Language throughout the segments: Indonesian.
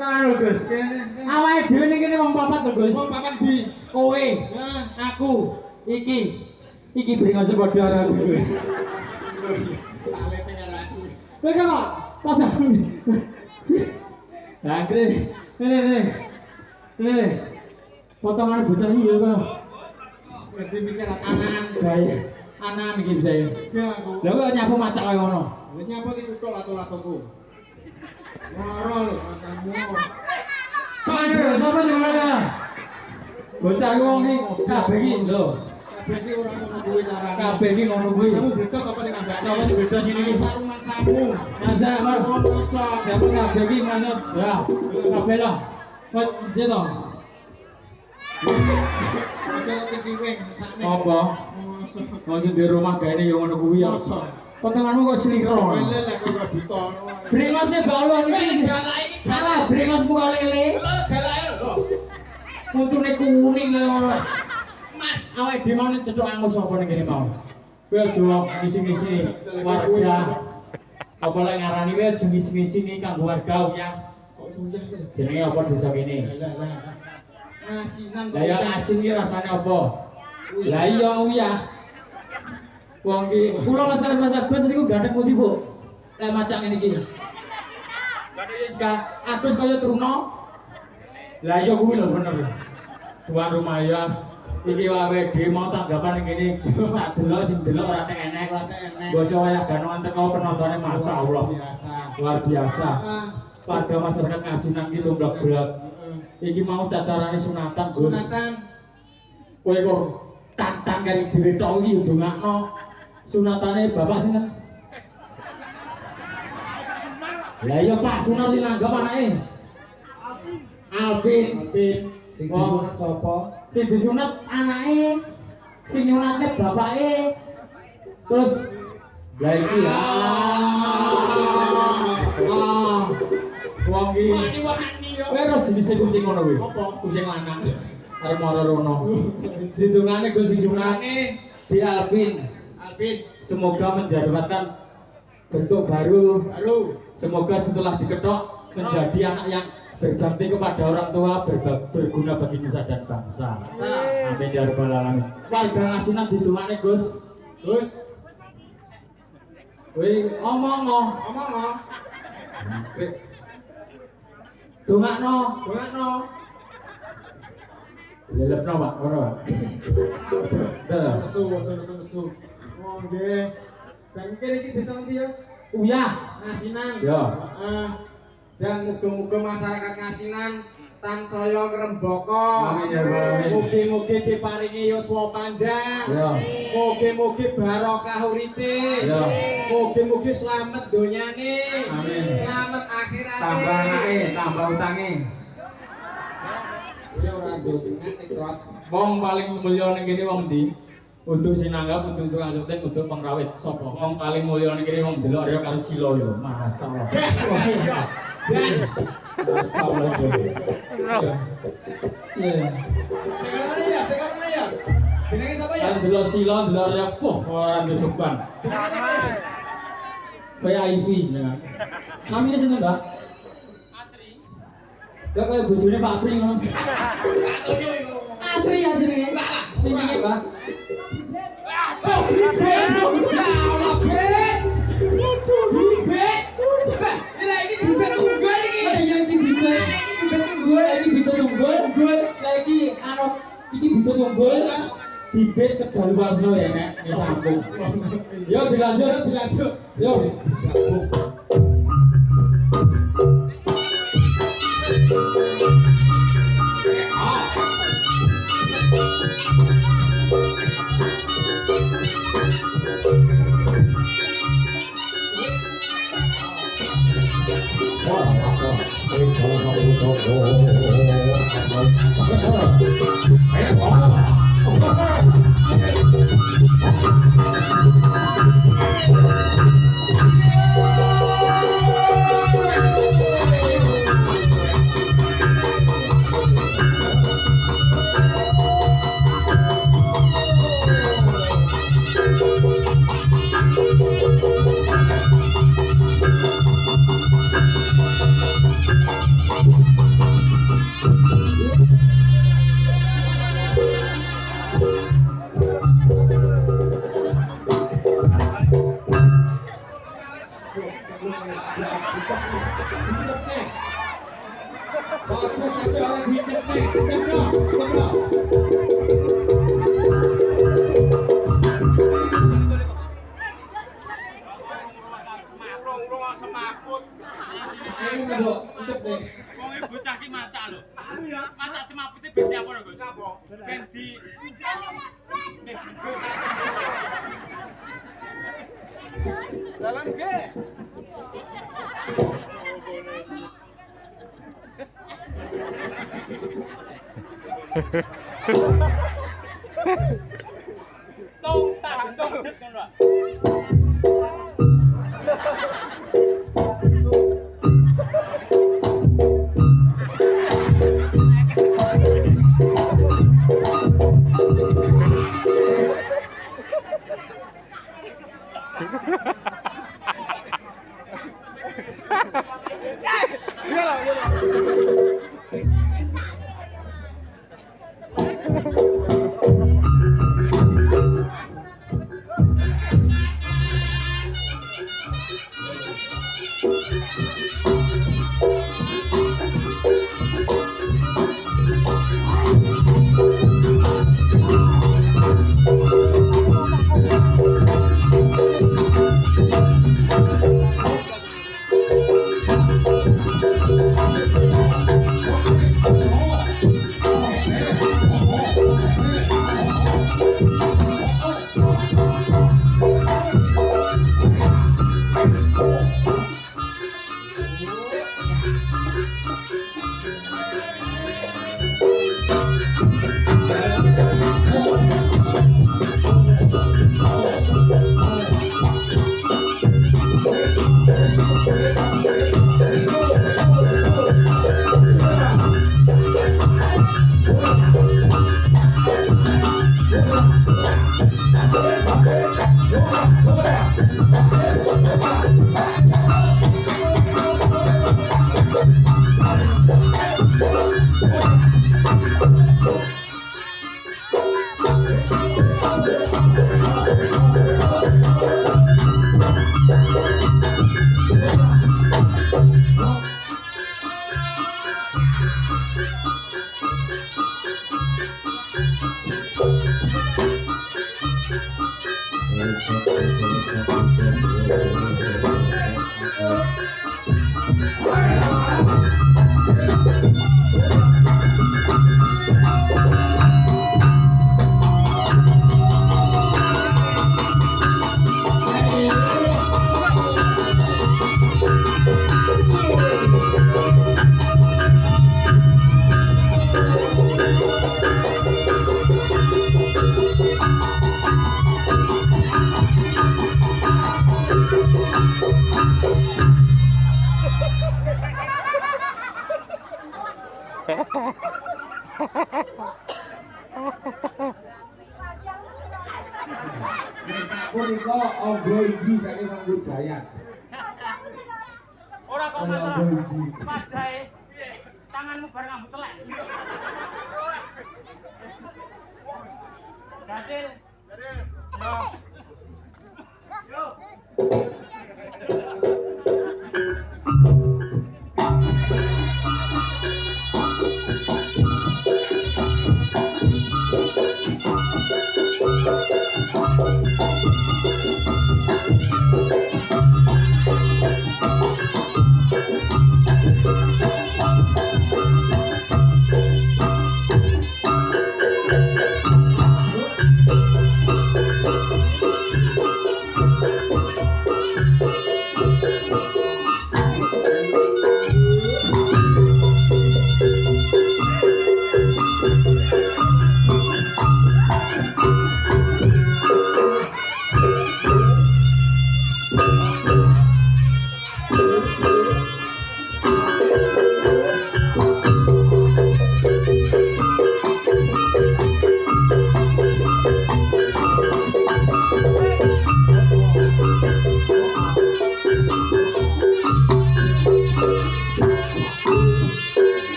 Karo Gus. Awake dhewe ning kene wong papat lho Gus. Wong papat di. Kowe, aku, iki brengose padha karo aku Gus. Salete karo aku. Kowe kok padha. Lah ngene. Potongan bocah iki ya kok. Berarti mikir anan. Gaya. Anan iki bisa. Ya aku. Lha kok nyapu macak kaya ngono. Nyapa ki kutok lato-latoku. Moro lho kamu. Ayo, apa jenenge? Bocah wong iki kabeh iki lho. Kabeh ki ora ngono kuwi carane. Kabeh iki ngono kuwi. Kamu beda sapa ning ambane? Sapa sing beda sini iki? Sarung maksamu. Masa mar. Masa. Siapa kabeh iki manut. Ya. Kabeh lah. Wes jeto. Aja cekiwing sakne. Apa? Masa. Masih di rumah gaene yo ngono kuwi ya. Potonganmu kok sliro. Lele lek kok ditono. Brengose balon iki. Galake iki Kalah brengosmu kok lele. galake lho. Untune kuning kaya ngono. Mas, awake dhewe mau cethuk angus apa ning kene mau. Kowe aja ngisi-ngisi warga. Apa lek ngarani kowe aja ngisi-ngisi iki kanggo warga ya. Kok suyah ya? Jenenge apa desa kene? Asinan. Lah ya asin iki rasane apa? Lah iya uyah. Wong iki kula masalah bos niku gandeng pundi, Bu? Lek macak ngene iki. Gandeng wis Agus kaya Truno. Lah iya kuwi lho bener. Tuan rumah ya. Iki wae dhewe mau tanggapan ning kene tak delok sing delok ora tek enek. Basa wayah ganongan teko penontone masyaallah. Luar biasa. Warga masyarakat Ngasinan iki tumblak-blak. Iki mau cacarane sunatan, Gus. Sunatan. Kowe kok tantang kari dhewe tok iki ndongakno. Sunatane bapak sinten? Lah iya Pak, sunat sing nanggap anake. Alvin. Sing disunat sapa? Sing disunat anake. Sing nyunatne bapake. Terus lah iki ya. Wong iki. Wani-wani yo. Kowe ora jenise kucing ngono kuwi. Apa? Kucing lanang. Arep mara rono. Sidungane Gus sing sunate di Alvin. Semoga mendapatkan bentuk baru. Semoga setelah diketok menjadi anak yang berbakti kepada orang tua, berguna bagi nusa dan bangsa. Amin ya rabbal alamin. Warga Ngasinan didongakne Gus. Gus. Kowe omong. Dongakno. Lelepno Pak, ora Pak. Nesu. Wong nggih. Jan kene iki desa ngendi, Yos? Uyah. Ngasinan. Ya. Jan muga-muga masyarakat Ngasinan tansaya ngrembaka. Amin ya rabbal alamin. Mugi-mugi diparingi yuswa panjang. Ya. Mugi-mugi barokah uripe. Ya. Mugi-mugi slamet donyane. Amin. Slamet akhirate. Tambah anake, tambah utange. Ya ora ndonga nek Wong paling mulya ning kene wong ndi? Untuk sinanggap, untuk tukang syuting, untuk pengrawit. Sapa? Wong paling mulya ning kene wong delok ya karo sila yo. Masalah. Masalah. Iya. Tekan ya. Jenenge sapa ya? Kan delok sila, delok ya poh ora ndedepan. Jenenge sapa ya? VIP jenengan. Namine jeneng Mbak? Asri. Lah kaya bojone Pak Pri ngono. Asri ya jenenge. Ini Mbak. Bibit kedaluwarsa ya nek sambung. Yo dilanjut. Yo gabung. Bocor sampai orang hijab nih, hijab dong, hijab dong. Ini nggak dok, hijab deh. Wong ibu bocah ki macak lho. Macak semapute ben apa lho, Gus? Ben di Dalam ke? tong tak tong det ngono lho. Punika Anggo iki saking Mangku Jaya. Ora kok Kaya masalah. Anggo iki. Padhae tanganmu bar ngambut telek. Gatil. Yo.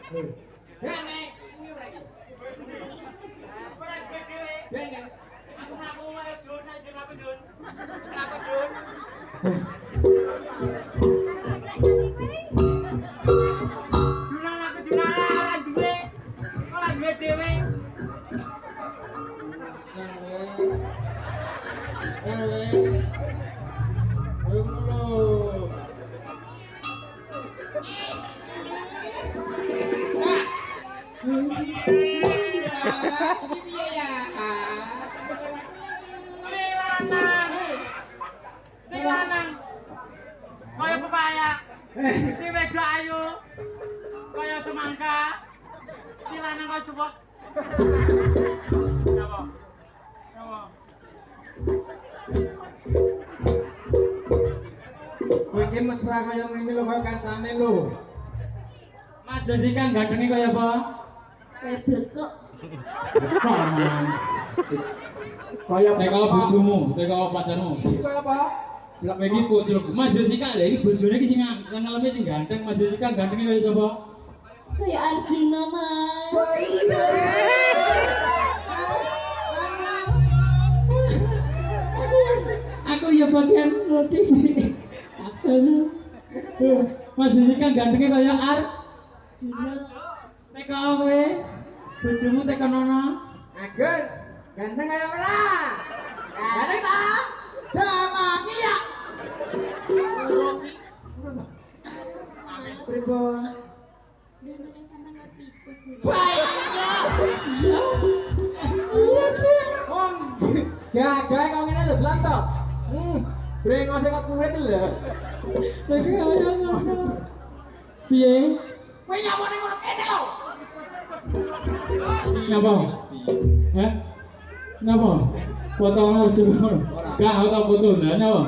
Gene, ini berarti. Ora duwe dhewe. Gene. Aku ngaku wae Jun, nek Jun aku Jun. Aku Jun. Junan aku Junan ora duwe. Ora duwe dhewe. Ayo ngono. Ini piye ya? Sing lanang. Kaya pepaya. Si wedok ayu. Kaya semangka. Si lanang kaya supok. Napa? Napa? Kowe iki mesra kaya ngene lho kaya kancane lho. Mas Jessica gantengnya kaya apa? Kayak blekok. Kaya Teka bojomu, teka pacarmu. iki kaya apa? Kowe iki puculku. Mas Jessica lha iki bojone iki sing ngeleme sing ganteng. Mas Jessica gantengnya kaya sapa? Kayak Arjuna, Mas. Aku ya bagian roti. Aku. Mas Jessica gantengnya kaya Arjuna. Teka kowe. Bojomu teka nono. Agus, ganteng kaya ora? Ganteng ta? Damangi ya. Pripun? Dia anak sama ngerti sih. Baiknya. Iya dia. Wong, gagal kok ngene lho belan to. Brengose kok suwet lho. Teka kaya ngono. Piye? Kowe nyamone ngono kene lho. Napa? Hah? Napa? Potong aja. Gak tau foto napa?